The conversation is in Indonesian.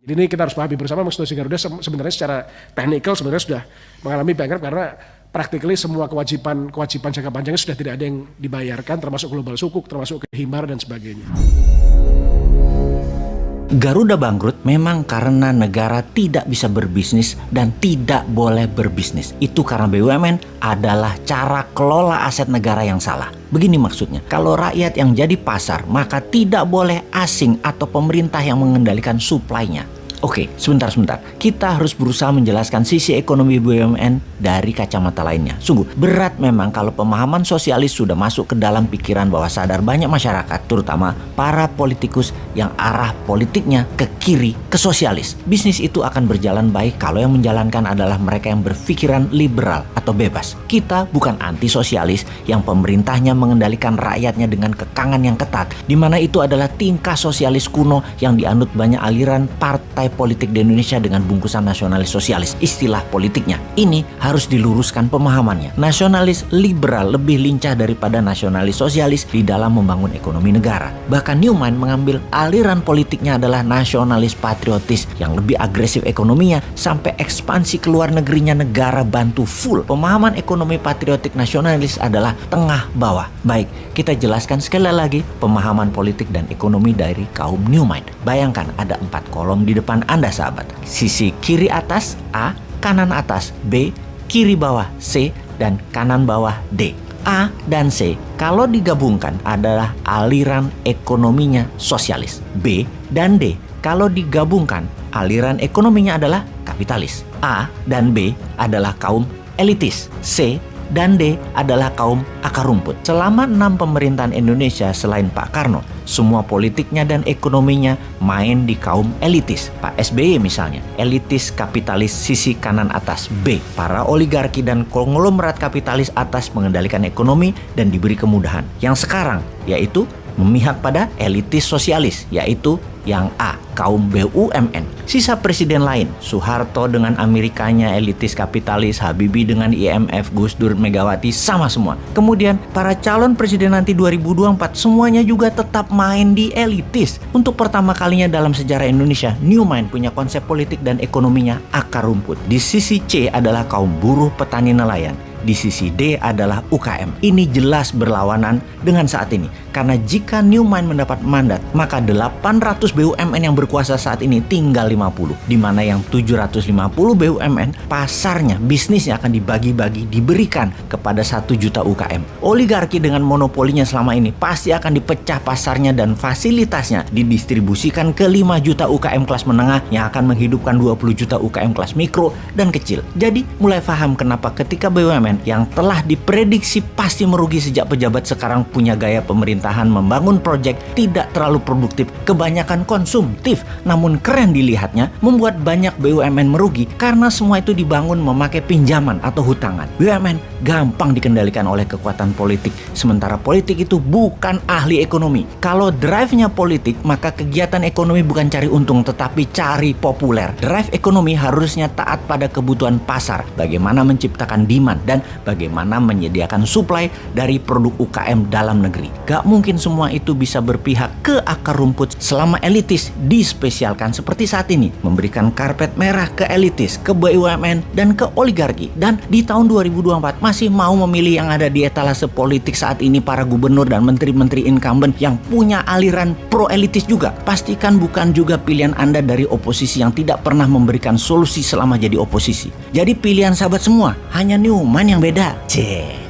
Jadi ini kita harus pahami bersama, Institusi Garuda sebenarnya secara teknikal sebenarnya sudah mengalami bankrupt karena practically semua kewajiban jangka panjangnya sudah tidak ada yang dibayarkan, termasuk global sukuk, termasuk himar dan sebagainya. Garuda bangkrut memang karena negara tidak bisa berbisnis dan tidak boleh berbisnis. Itu karena BUMN adalah cara kelola aset negara yang salah. Begini maksudnya, kalau rakyat yang jadi pasar, maka tidak boleh asing atau pemerintah yang mengendalikan suplainya. Oke, sebentar. Kita harus berusaha menjelaskan sisi ekonomi BUMN dari kacamata lainnya. Sungguh, berat memang kalau pemahaman sosialis sudah masuk ke dalam pikiran bawah sadar banyak masyarakat, terutama para politikus yang arah politiknya ke kiri, ke sosialis. Bisnis itu akan berjalan baik kalau yang menjalankan adalah mereka yang berpikiran liberal atau bebas. Kita bukan anti-sosialis yang pemerintahnya mengendalikan rakyatnya dengan kekangan yang ketat, di mana itu adalah tingkah sosialis kuno yang dianut banyak aliran partai politik di Indonesia dengan bungkusan nasionalis sosialis, istilah politiknya. Ini harus diluruskan pemahamannya. Nasionalis liberal lebih lincah daripada nasionalis sosialis di dalam membangun ekonomi negara. Bahkan Newman mengambil aliran politiknya adalah nasionalis patriotis yang lebih agresif ekonominya sampai ekspansi ke luar negerinya negara bantu full. Pemahaman ekonomi patriotik nasionalis adalah tengah bawah. Baik, kita jelaskan sekali lagi pemahaman politik dan ekonomi dari kaum Newman. Bayangkan ada 4 kolom di depan Anda sahabat. Sisi kiri atas A, kanan atas B, kiri bawah C, dan kanan bawah D. A dan C kalau digabungkan adalah aliran ekonominya sosialis. B dan D kalau digabungkan aliran ekonominya adalah kapitalis. A dan B adalah kaum elitis. C dan D adalah kaum akar rumput. Selama 6 pemerintahan Indonesia selain Pak Karno, semua politiknya dan ekonominya main di kaum elitis. Pak SBY misalnya, elitis kapitalis sisi kanan atas B. Para oligarki dan konglomerat kapitalis atas mengendalikan ekonomi dan diberi kemudahan. Yang sekarang yaitu memihak pada elitis sosialis, yaitu yang A, kaum BUMN. Sisa presiden lain, Soeharto dengan Amerikanya elitis kapitalis, Habibie dengan IMF, Gus Dur, Megawati, sama semua. Kemudian para calon presiden nanti 2024 semuanya juga tetap main di elitis. Untuk pertama kalinya dalam sejarah Indonesia, Newman punya konsep politik dan ekonominya akar rumput. Di sisi C adalah kaum buruh, petani, nelayan. Di sisi D adalah UKM. Ini jelas berlawanan dengan saat ini. Karena jika Newman mendapat mandat, maka 800 BUMN yang berkuasa saat ini tinggal 50. Di mana yang 750 BUMN, pasarnya, bisnisnya akan dibagi-bagi, diberikan kepada 1 juta UKM. Oligarki dengan monopolinya selama ini pasti akan dipecah pasarnya dan fasilitasnya didistribusikan ke 5 juta UKM kelas menengah yang akan menghidupkan 20 juta UKM kelas mikro dan kecil. Jadi mulai paham kenapa ketika BUMN yang telah diprediksi pasti merugi sejak pejabat sekarang punya gaya pemerintahan membangun proyek tidak terlalu produktif, kebanyakan konsumtif, namun keren dilihatnya, membuat banyak BUMN merugi karena semua itu dibangun memakai pinjaman atau hutangan. BUMN gampang dikendalikan oleh kekuatan politik, sementara politik itu bukan ahli ekonomi. Kalau drive-nya politik, maka kegiatan ekonomi bukan cari untung tetapi cari populer. Drive ekonomi harusnya taat pada kebutuhan pasar, bagaimana menciptakan demand dan bagaimana menyediakan supply dari produk UKM dalam negeri. Gak mungkin semua itu bisa berpihak ke akar rumput selama elitis dispesialkan seperti saat ini, memberikan karpet merah ke elitis, ke BUMN, dan ke oligarki. Dan di tahun 2024 masih mau memilih yang ada di etalase politik saat ini para gubernur dan menteri-menteri incumbent yang punya aliran pro-elitis juga. Pastikan bukan juga pilihan Anda dari oposisi yang tidak pernah memberikan solusi selama jadi oposisi. Jadi pilihan sahabat semua, hanya Newman yang beda. Cek.